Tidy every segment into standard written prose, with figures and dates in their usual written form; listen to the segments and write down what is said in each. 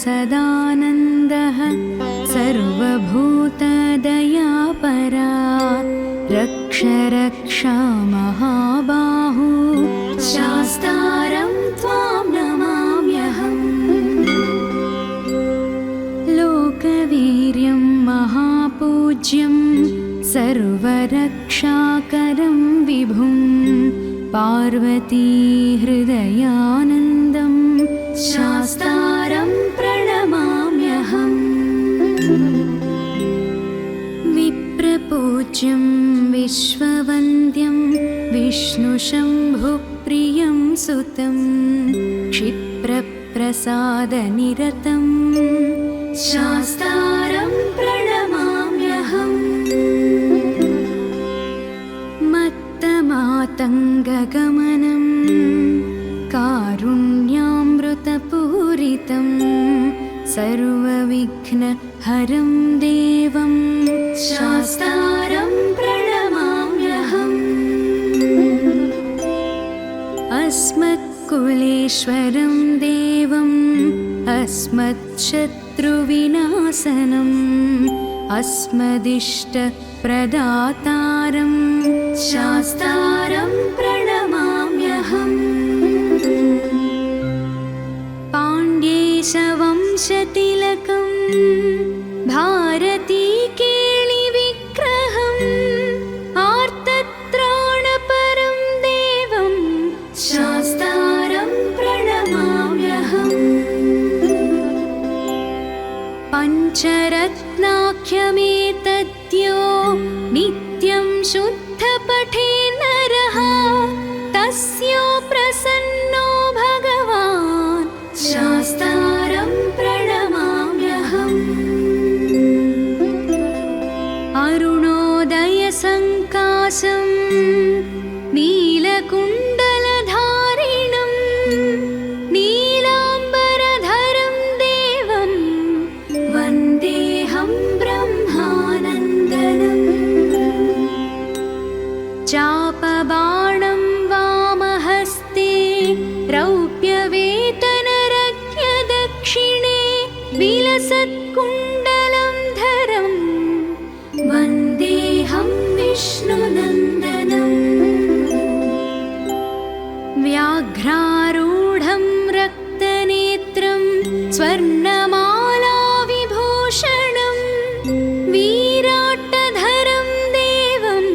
सदानन्दः सर्वभूतदयापरा रक्ष रक्षा महाबाहु शास्तारं त्वां नमाम्यहम् लोकवीर्यं महापूज्यं सर्वरक्षाकरं विभुं पार्वतीहृदयानन्दं शास्तारं प्रणमाम्यहम् विप्रपूज्यं विश्ववन्द्यं विष्णुशम्भुप्रियं सुतं क्षिप्रप्रसादनिरतं शास्तारं प्रणमाम्यहम् मत्तमातङ्गगमनं कारुण्यामृतपूरितं सर्वविघ्नहरं देवं शास्तारं प्रणमाम्यहम् अस्मत्कुलेश्वरं देवम् अस्मच्छत्रुविनाशनम् अस्मदिष्टप्रदातारं शास्तारं प्रणमाम्यहम् पाण्ड्येशवंशतिलकं भारतीकेळिविग्रहम् आर्तत्राणपरं देवं शास्तारं प्रणमाम्यहम् पञ्चरत्नाख्यमेतद्यो नित्यं शुद्धपठे नरः तस्यो प्रसन्नो भगवान् शास्तारं प्रणमाम्यहम् अरुणोदयसङ्काशं नीलकुण्डलधारिणं नीलाम्बरधरं देवं वन्देऽहं ब्रह्मानन्दनम् चापबाणं वामहस्ते रौप्यवेतनरज्ञदक्षिणे विलसत्कुण्डलं धरं वन्देऽहं विष्णुनन्दनम् व्याघ्रारूढं रक्तनेत्रं स्वर्णमालाविभूषणं वीराट्टधरं देवं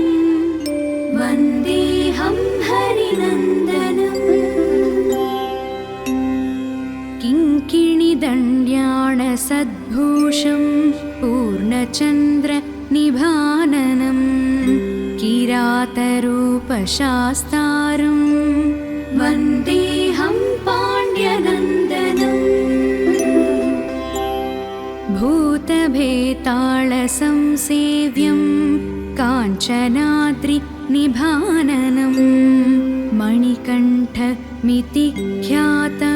वन्देऽहं हरिनन्दनम् किङ्किणिदण्ड्याणसद्भूषं पूर्णचन्द्रनिभाननं किरातरूपशास्तारं वन्देऽहं पाण्ड्यनन्दनम् भूतभेतालसंसेव्यं काञ्चनाद्रिनिभाननं मणिकण्ठमिति ख्याता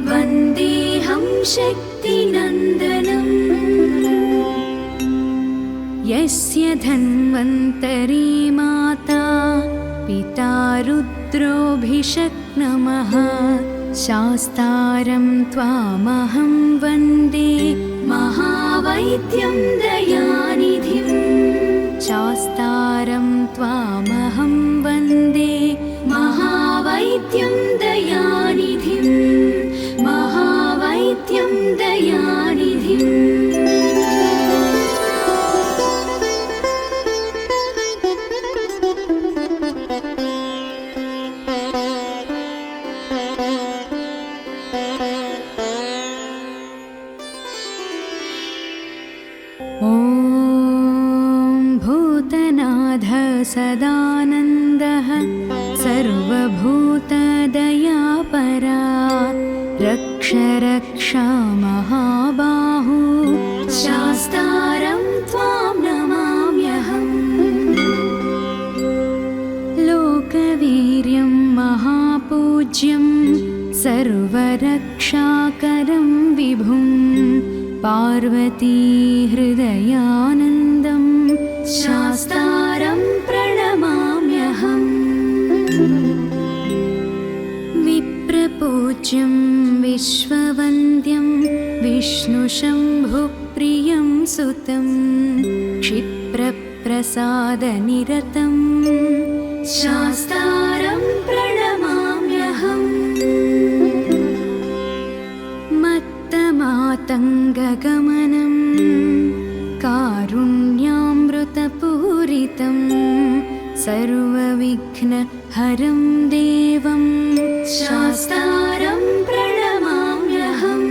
वन्देऽहं शक्तिनन्दनम् यस्य धन्वन्तरी माता पिता रुद्रोऽभिषक्नमः शास्तारं त्वामहं वन्दे महावैद्यं दयानिधिं शास्तारं त्वामहं वन्दे महावैद्यं दयानिधिं महावैद्यं दयानिधिम् भूतनाथ सदानन्दः सर्वभूतदयापरा रक्ष रक्षा महाबाहु शास्तारं त्वां नमाम्यहम् लोकवीर्यं महापूज्यं सर्वरक्षाकरं विभुं पार्वतीहृदयानन्दं शास्तारं प्रणमाम्यहम् विप्रपूज्यं विश्ववन्द्यं विष्णुशम्भुप्रियं सुतं क्षिप्रप्रसादनिरतं शास्तारं प्रणमाम्यहम् मत्तमातङ्गगमनं कारुण्यामृतपूरितं सर्वविघ्नहरं देवं शास्तारं प्रणमाम्यहम्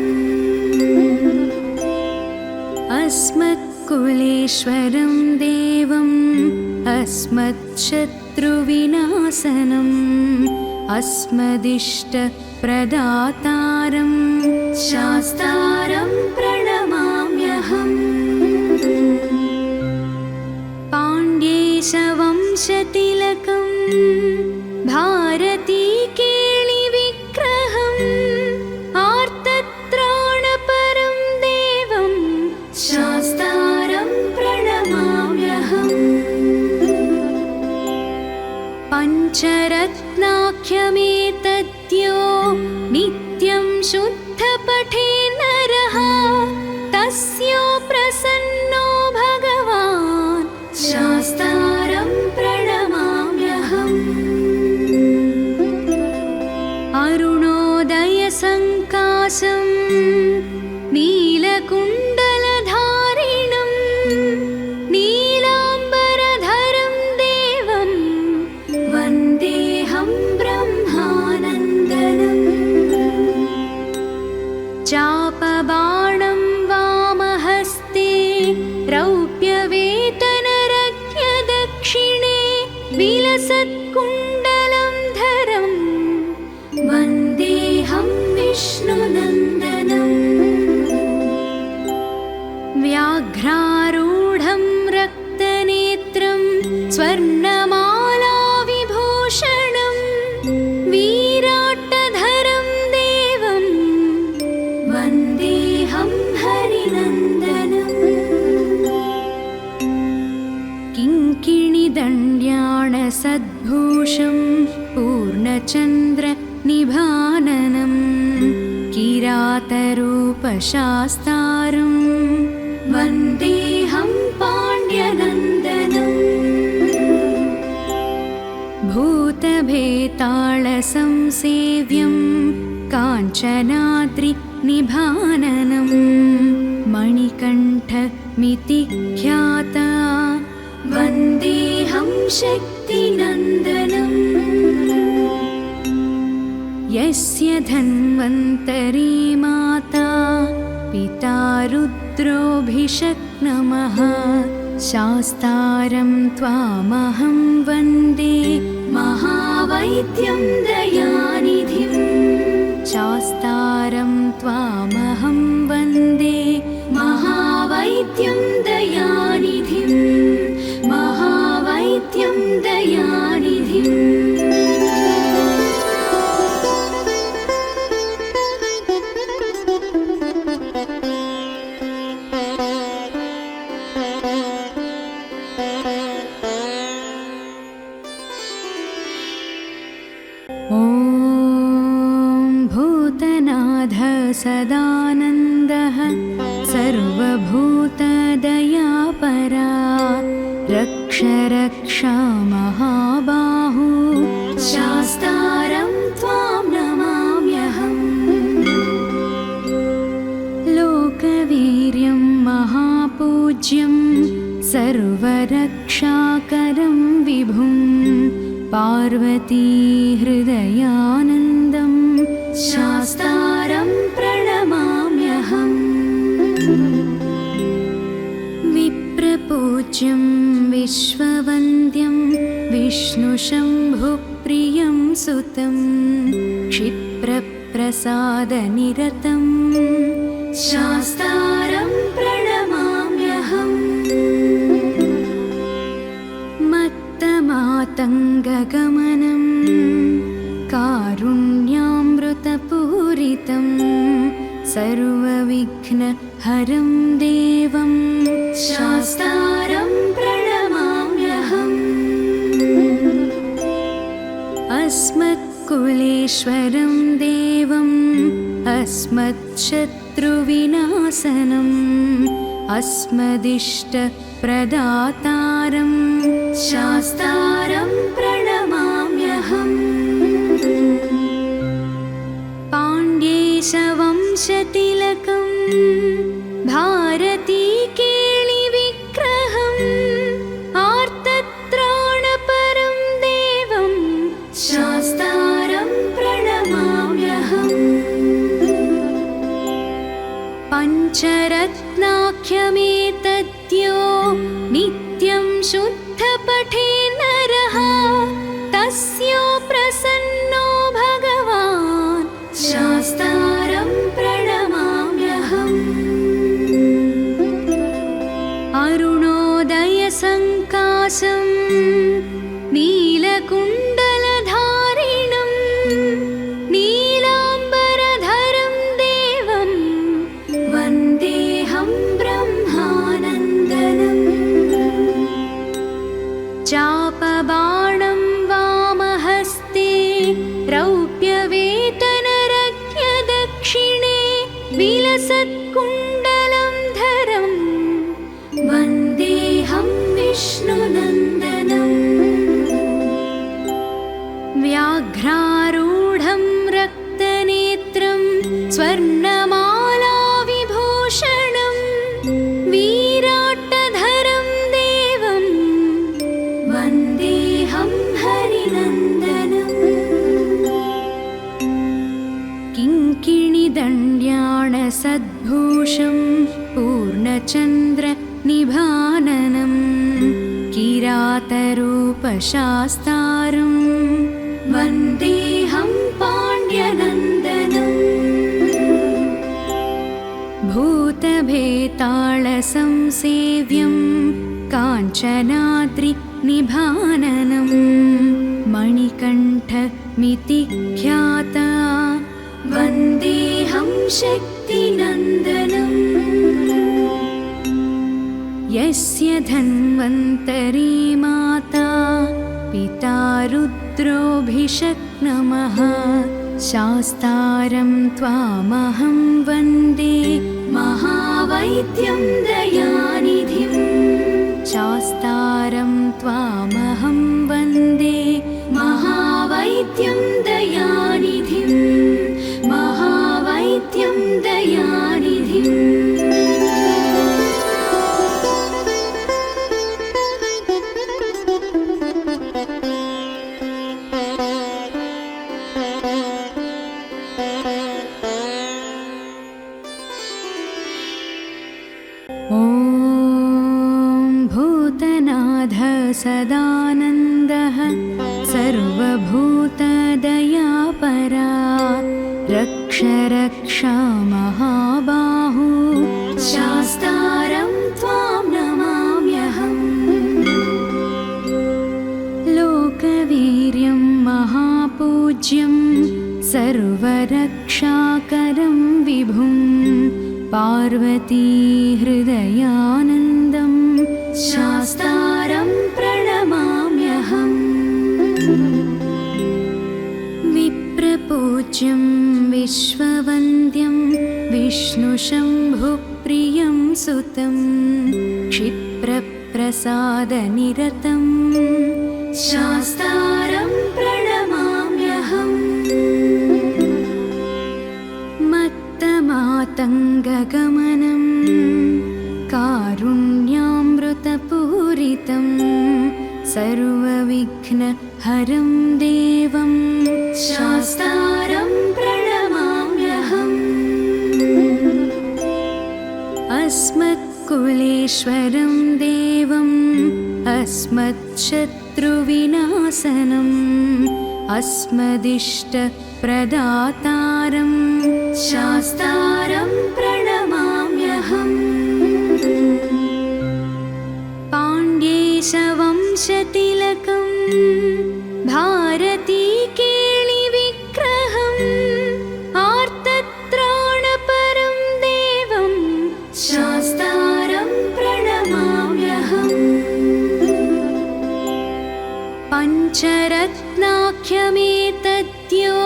अस्मत्कुलेश्वरं देवम् अस्मत्शत्रुविनाशनम् अस्मदिष्टप्रदातारं शास्तारं प्रणमाम्यहम् पाण्ड्येशवंशतिलकं भारतीकेलिविग्रहम् आर्तत्राणपरं देवं शास्तारं प्रणमाम्यहम् पञ्चरत्नाख्यमेतद्यो नित्यं शुद्धपठे नरः तस्यो प्रसन्नो भगवान् शास्तारं प्रणमाम्यहम् अरुणोदयसङ्काशं नीलकुण्डलधारिणं नीलाम्बरधरं देवं वन्देऽहं ब्रह्मानन्दनम् चापबाणं वामहस्ते रौप्यवेतनरज्ञदक्षिणे विलसत्कुण्डलं धरं वन्देऽहं विष्णुनन्दनम् व्याघ्रारूढं रक्तनेत्रं स्वर्णमालाविभूषणं वीराट्टधरं देवं वन्देऽहं हरिनन्दनम् किङ्किणिदण्ड्याणसद्भूषं पूर्णचन्द्रनिभाननं किरातरूपशास्तारं वन्देऽहं पाण्ड्यनन्दनम् भूतभेतालसंसेव्यं काञ्चनाद्रिनिभाननं मणिकण्ठमिति ख्याता वन्देऽहं शक्तिनन्दनम् यस्य धन्वन्तरी माता पिता रुद्रोऽभिषक्नमः शास्तारं त्वामहं वन्दे महावैद्यं दयानिधिं शास्तारं त्वामहं वन्दे महावैद्यं दयानिधिं महावैद्यं दयानिधिम् ॐ भूतनाथ सदानन्दः सर्वभूतदयापरा रक्ष रक्षा महाबाहु शास्तारं त्वां नमाम्यहम् लोकवीर्यं महापूज्यं सर्वरक्षाकरं विभुं पार्वतीहृदयानन्दं शास्तारं प्रणमाम्यहम् विप्रपूज्यं विश्ववन्द्यं विष्णुशम्भुप्रियं सुतं क्षिप्रप्रसादनिरतं शास्तारं प्रणमाम्यहम् मत्तमातङ्गगमनं कारुण्यामृतपूरितं सर्वविघ्नहरं देवं शास्तारं प्रणमाम्यहम् अस्मत्कुलेश्वरं अस्मत्कुलेश्वरं देवम् अस्मच्छत्रुविनाशनम् अस्मदिष्टप्रदातारं शास्तारं प्रणमाम्यहम्। पाण्ड्येशवंशतिलकं भारतीकेलिविग्रहम् आर्तत्राणपरं देवं शास्तारं प्रणमाम्यहम्। पञ्चरत्नाख्यमेतद्यो नित्यं शुद्धपठे नरः तस्यो प्रसन्नो भगवान् शास्तारं प्रणमाम्यहम्। अरुणोदयसङ्काशं नीलकुण्डलधारिणं नीलाम्बरधरं देवं वन्देऽहं ब्रह्मानन्दनम्। चापबाणं वामहस्ते रौप्यवेतनरज्ञदक्षिणे विलसत्कुण्डलं धरं वन्देऽहं विष्णुनन्दनम्। व्याघ्रारूढं रक्तनेत्रं स्वर्णमालाविभूषणं वीराट्टधरं देवं वन्देऽहं हरिनन्दनम्। किङ्किणिदण्ड्याणसद्भूषं पूर्णचन्द्रनिभाननं किरातरूपशास्तारं वन्देऽहं पाण्ड्यनन्दनम्। भूतभेतालसंसेव्यं काञ्चनाद्रिनिभाननं मणिकण्ठमिति ख्याता वन्देऽहं शक्तिनन्दनम्। यस्य धन्वन्तरी माता पिता रुद्रोऽभिषक्नमः शास्तारं त्वामहं वन्दे महावैद्यं दयानिधिं। शास्तारं त्वामहं वन्दे महावैद्यं दयानिधिं महावैद्यं दयानिधिम्। ॐ भूतनाथ सदानन्दः सर्वभूतदयापरा रक्ष रक्षा महाबाहु शास्तारं त्वां नमाम्यहम्। लोकवीर्यं महापूज्यं सर्वरक्षाकरं विभुं पार्वतीहृदयानन्दं शास्तारं प्रणमाम्यहम्। विप्रपूज्यं विश्ववन्द्यं विष्णुशम्भुप्रियं सुतं क्षिप्रप्रसादनिरतं शास्तारं प्रणमाम्यहम्। मत्तमातङ्गगमनं कारुण्यामृतपूरितं सर्वविघ्नहरं देवं शास्तारं प्रणमाम्यहम्। अस्मत्कुलेश्वरं देवम् अस्मच्छत्रुविनाशनम् अस्मदिष्टप्रदातारं शास्तारं प्रणमाम्यहम्। पाण्ड्येशवंशतिलकं भारतीकेलिविग्रहम् आर्तत्राणपरं देवं शास्तारं प्रणमाम्यहम्। पञ्चरत्नाख्यमेतद्यो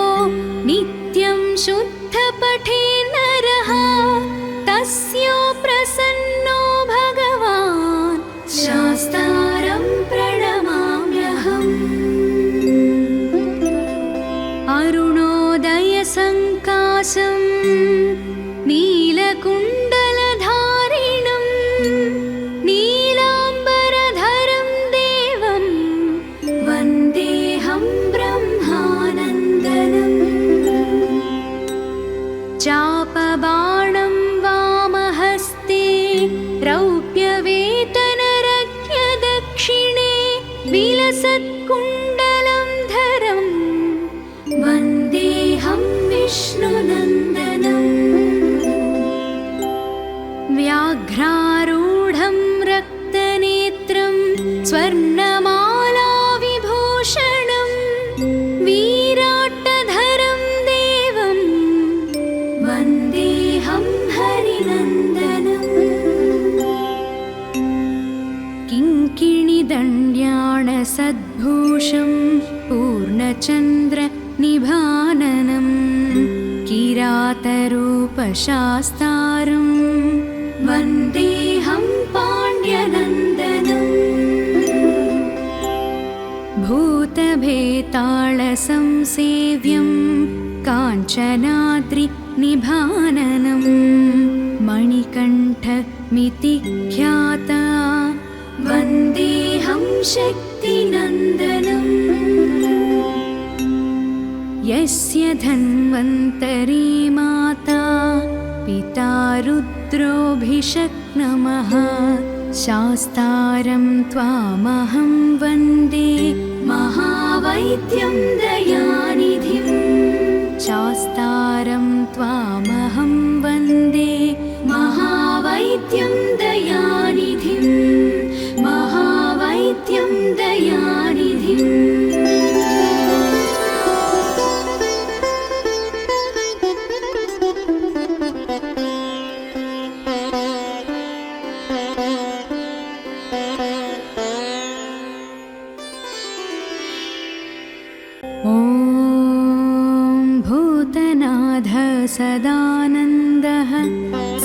अरुणोदयसङ्कासं नीलकुण्डलधारिणं नीलाम्बरधरं देवं वन्देऽहं ब्रह्मानन्दनम् चापबाणं वामहस्ते रौप्यवेतनरज्ञ दक्षिणे विलसत्कुण्डलं धरं वन्देऽहं विष्णुनन्दनम् व्याघ्रारूढं रक्तनेत्रं स्वर्णमालाविभूषणं वीराट्टधरं देवं वन्देऽहं हरिनन्दनम् किङ्किणिदण्ड्याणसद्भूषं पूर्णचन्द्रनिभाननं किरातरूपशास्तारं वन्देऽहं पाण्ड्यनन्दनम् भूतभेतालसंसेव्यं काञ्चनाद्रिनिभाननं मणिकण्ठमिति ख्याता वन्देऽहं शक्तिनन्दनम् यस्य धन्वन्तरी माता पिता रुद्रोऽभिषक्नमः शास्तारं त्वामहं वन्दे महावैद्यं दयानिधिं शास्तारं त्वामहं वन्दे महावैद्यं दयानिधिं महावैद्यं दयानिधिम् ॐ भूतनाथ सदानन्दः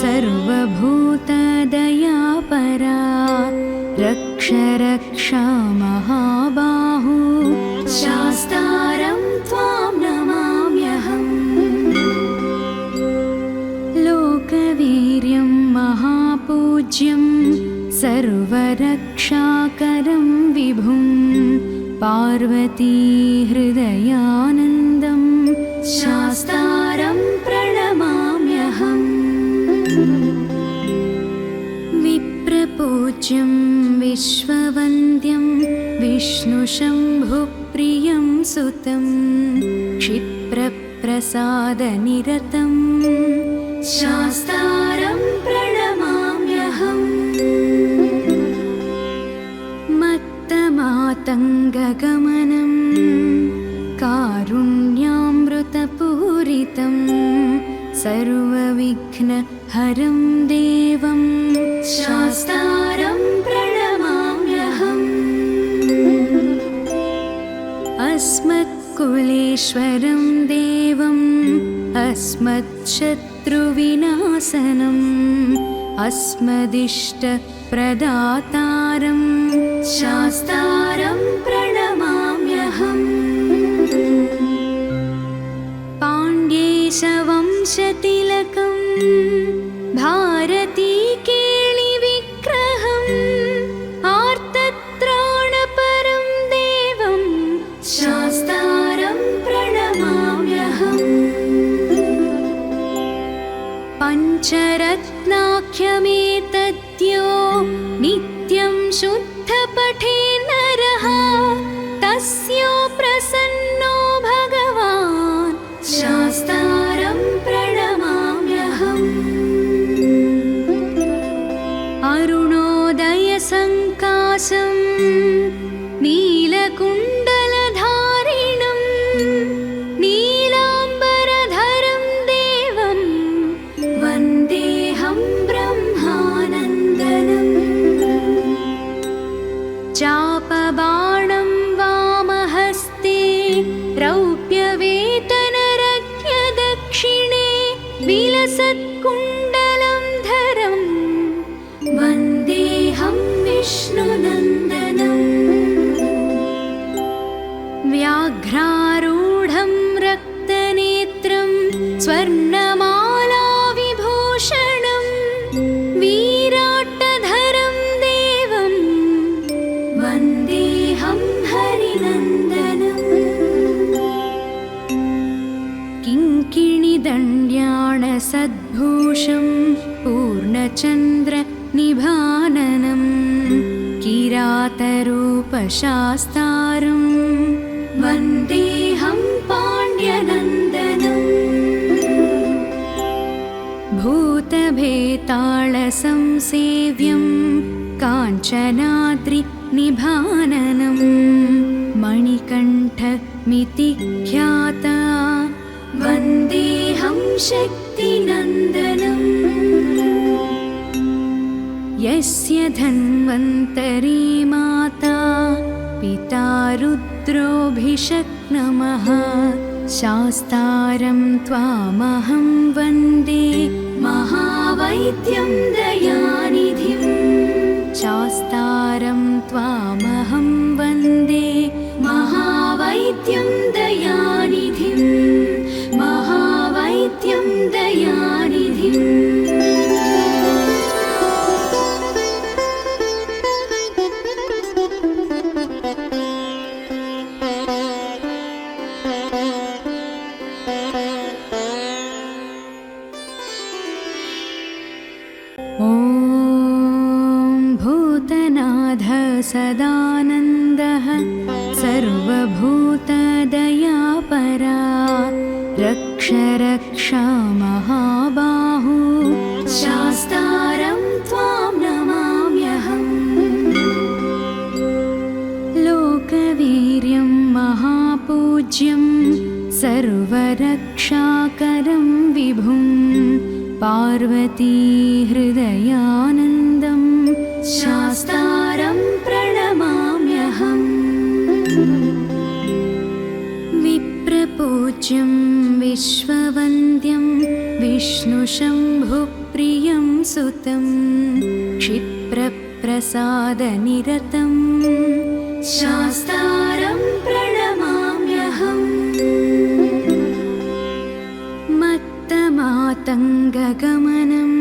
सर्वभूतदयापरा रक्ष रक्षा महाबाहु शास्तारं त्वां नमाम्यहम् लोकवीर्यं महापूज्यं सर्वरक्षाकरं विभुं पार्वतीहृदयानन्दं शास्तारं प्रणमाम्यहम् विप्रपूज्यं विश्ववन्द्यं विष्णुशम्भुप्रियं सुतं क्षिप्रप्रसादनिरतं शास्तारं प्रणमाम्यहम् मत्तमातङ्गगमनं कारुण्यामृतपूरितं सर्वविघ्नहरं देवं शास्तारं प्रणमाम्यहम् अस्मत्कुलेश्वरं देवम् अस्मत्शत्रुविनाशनम् अस्मदिष्टप्रदातारं शास्तारं प्रणमाम्यहम् पाण्ड्येशवंशतिलकं भारतीकेलिविग्रहम् आर्तत्राणपरं देवं शास्तारं प्रणमाम्यहम् पञ्चरत्नाख्यमेतद्यो नित्यं शुद्धपठे नरः तस्य प्रसन्नो भगवान् शास्तारं प्रणमाम्यहम् अरुणोदयसङ्कासं नीलकुण्डलधारिणं नीलाम्बरधरं देवं वन्देऽहं ब्रह्मानन्दनम् चापबाणं वामहस्ते रौप्यवेतनरज्ञ दक्षिणे विलसत्कुण्डलं धरं वन्देऽहं विष्णुनन्दनम् व्याघ्रारूढं रक्तनेत्रं स्वर्णमालाविभूषणं वीराट्टधरं देवं वन्देऽहं हरिनन्दनम् किङ्किणिदण्ड्याणसद्भूषं पूर्णचन्द्रनिभाननं किरातरूपशास्तारं वन्देऽहं पाण्ड्यनन्दनम् भूतभेतालसंसेव्यं काञ्चनाद्रिनिभाननं मणिकण्ठमिति ख्याता वन्देऽहं शक्तिनन्दनम् यस्य धन्वन्तरी माता पिता रुद्रोऽभिषक्नमः शास्तारं त्वामहं वन्दे महावैद्यं दयानिधिं शास्तारं त्वामहं वन्दे महावैद्यं दयानिधिं महावैद्यं दयानिधिम् ॐ भूतनाथ सदानन्दः सर्वभूतदयापरा रक्ष रक्ष महाबाहु शास्तारं त्वां नमाम्यहम् लोकवीर्यं महापूज्यं सर्वरक्षाकरं विभुं पार्वती हृदयानन्दं शास्तारं प्रणमाम्यहम् विप्रपूज्यं विश्ववन्द्यं विष्णुशम्भुप्रियं सुतं क्षिप्रप्रसादनिरतं शास्तारं प्रणमाम्यहम् मत्तमातङ्गगमनं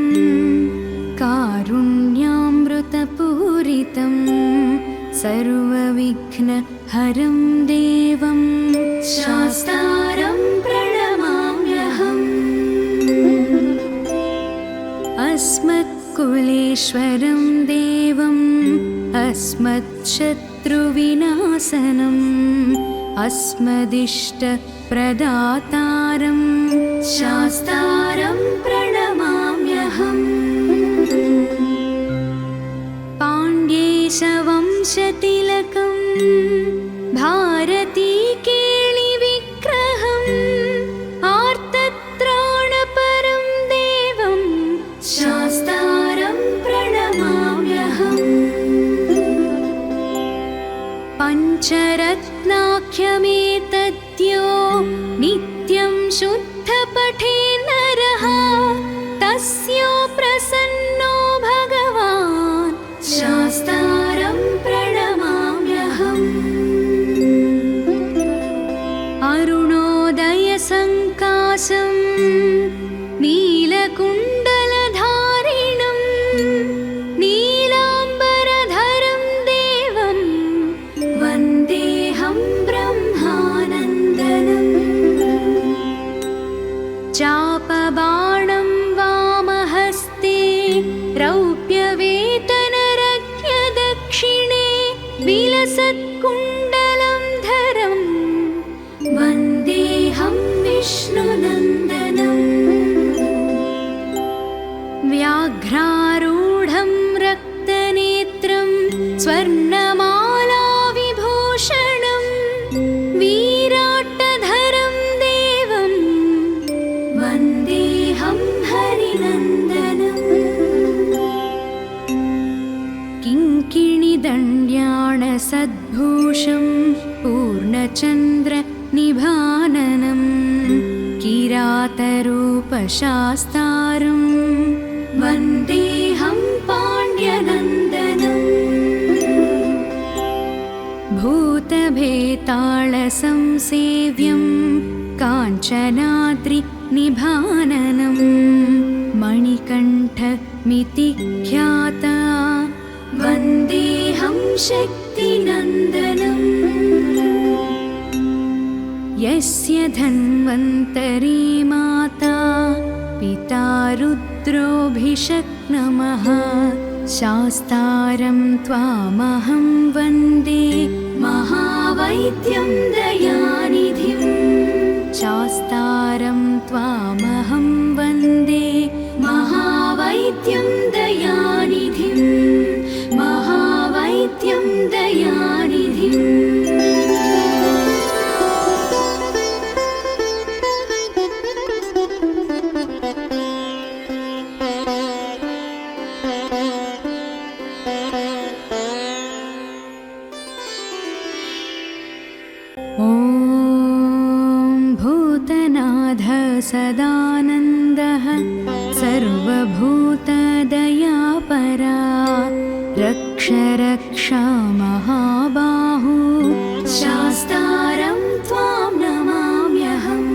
कारुण्यामृतपूरितं सर्वविघ्नहरं देवं शास्तारं प्रणमाम्यहम् अस्मत्कुलेश्वरं देवम् अस्मत्शत्रुविनाशनम् अस्मदिष्टप्रदातारं शास्तारं प्रणमाम्यहम् पाण्ड्येशवंशतिलकं भारतीकेलिविग्रहम् आर्तत्राणपरं देवं शास्तारं प्रणमाम्यहम् पञ्चरत्नाख्यमेतद्यो नित्यं शुद्धपठे नरः तस्य प्रसन्नो भगवान् शास्तारं प्रणमाम्यहम् अरुणोदयसङ्काशं नीलकुण्डलधारिणं नीलाम्बरधरं देवं वन्देऽहं ब्रह्मानन्दनम् चापबाणं वामहस्ते रौप्यवेतनरज्ञदक्षिणे विलसत्कुण्डलं धरं वन्देऽहं विष्णुनन्दनम् व्याघ्रारूढं रक्तनेत्रं स्वर्णमालाविभूषणं वीराट्टधरं देवं वन्देऽहं हरिनन्दनम् किङ्किणिदण्ड्याणसद्भूषं पूर्णचन्द्रनिभाननं किरातरूपशास्तारं वन्देऽहं पाण्ड्यनन्दनम् भूतभेतालसंसेव्यं काञ्चनाद्रिनिभाननं मणिकण्ठमितिख्याता वन्देऽहं शक्तिनन्दनम् यस्य धन्वन्तरी माता पिता रुद्रोऽभिषक्नमः शास्तारं त्वामहं वन्दे महावैद्यं दयानिधिं शास्तारं त्वामहं वन्दे महावैद्यं दयानिधिं महावैद्यं दयानिधिम् ॐ भूतनाथ सदानन्दः सर्वभूतदयापरा रक्ष रक्षा महाबाहु शास्तारं त्वां नमाम्यहम्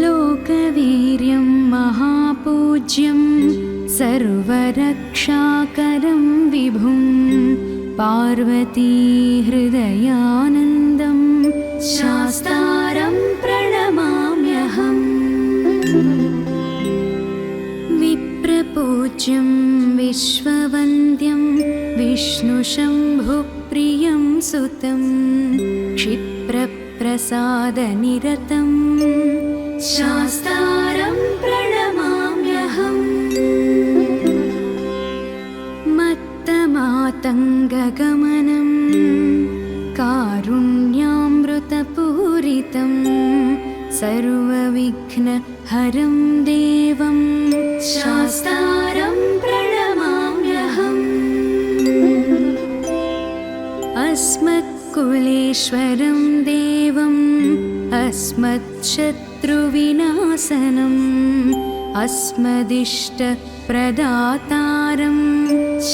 लोकवीर्यं महापूज्यं सर्वरक्षाकरं विभुं पार्वती हृदयानन्दं शास्तारं प्रणमाम्यहम् विप्रपूज्यं विश्ववन्द्यं विष्णुशम्भुप्रियं सुतं क्षिप्रप्रसादनिरतं शास्तारं प्रणमाम्यहम् मत्तमातङ्गगमनं कारुण्यामृतपूरितं सर्वविघ्नहरं देवं शास्तारं प्रणमाम्यहम् अस्मत्कुलेश्वरं देवम् अस्मत्शत्रुविनाशनम् अस्मदिष्टप्रदातारं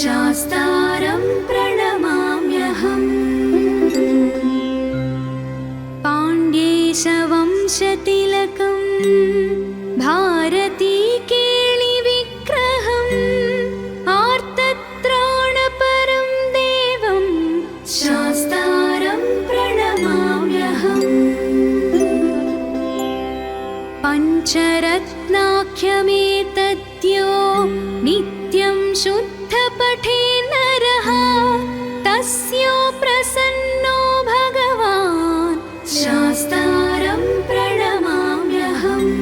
शास्तारं प्रणमाम्यहम् पाण्ड्येशवंशतिलकं भारतीकेलिविग्रहम् आर्तत्राणपरं देवं शास्तारं प्रणमाम्यहम् पञ्चरत्नाख्यमेतद्यो नित्यं शुद्धपठे नरः तस्यो प्रसन्नो भगवान् शास्तारं प्रणमाम्यहम्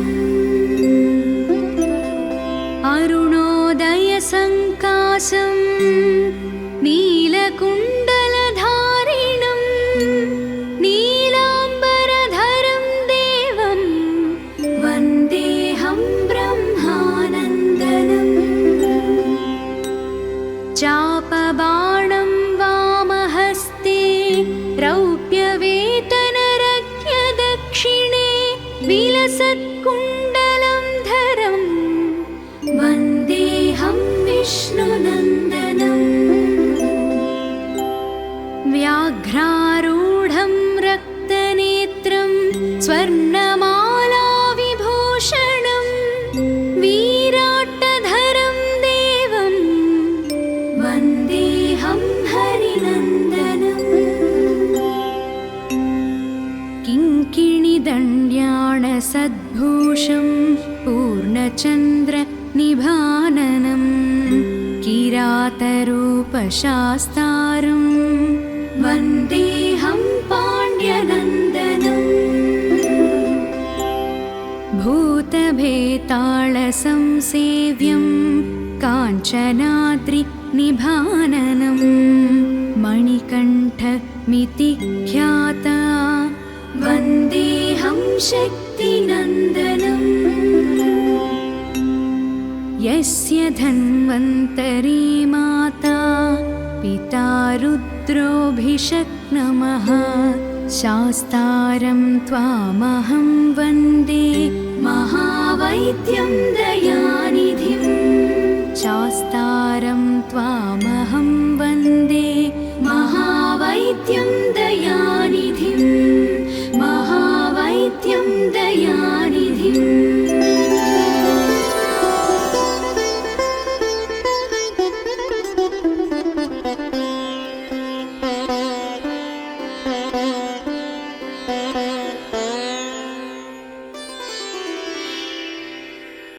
अरुणोदयसङ्काशं नीलकुण्डलधारिणं नीलाम्बरधरं देवं वन्देऽहं ब्रह्मानन्दनम् चापबाणं वामहस्ते रौप्यवेतनरज्ञदक्षिणे विलसत्कुण्डलं धरं वन्देऽहं विष्णुनन्दनम् व्याघ्रारूढं रक्तनेत्रं स्वर्णमालाविभूषणं वीराट्टधरं देवं वन्देऽहं हरिनन्दनम् किङ्किणिदण्ड्याणसद्भूषं पूर्णचन्द्रनिभाननं किरातरूपशास्तारं वन्देऽहं पाण्ड्यनन्दनम् भूतभेतालसंसेव्यं काञ्चनाद्रिनिभाननं मणिकण्ठमितिख्याता वन्देऽहं शक्तिनन्दनम् यस्य धन्वन्तरी माता पिता रुद्रोऽभिषक्नमः शास्तारं त्वामहं वन्दे महावैद्यं दयानिधिं शास्तारं त्वामहं वन्दे महावैद्यं दयानिधिं दयानिधिम्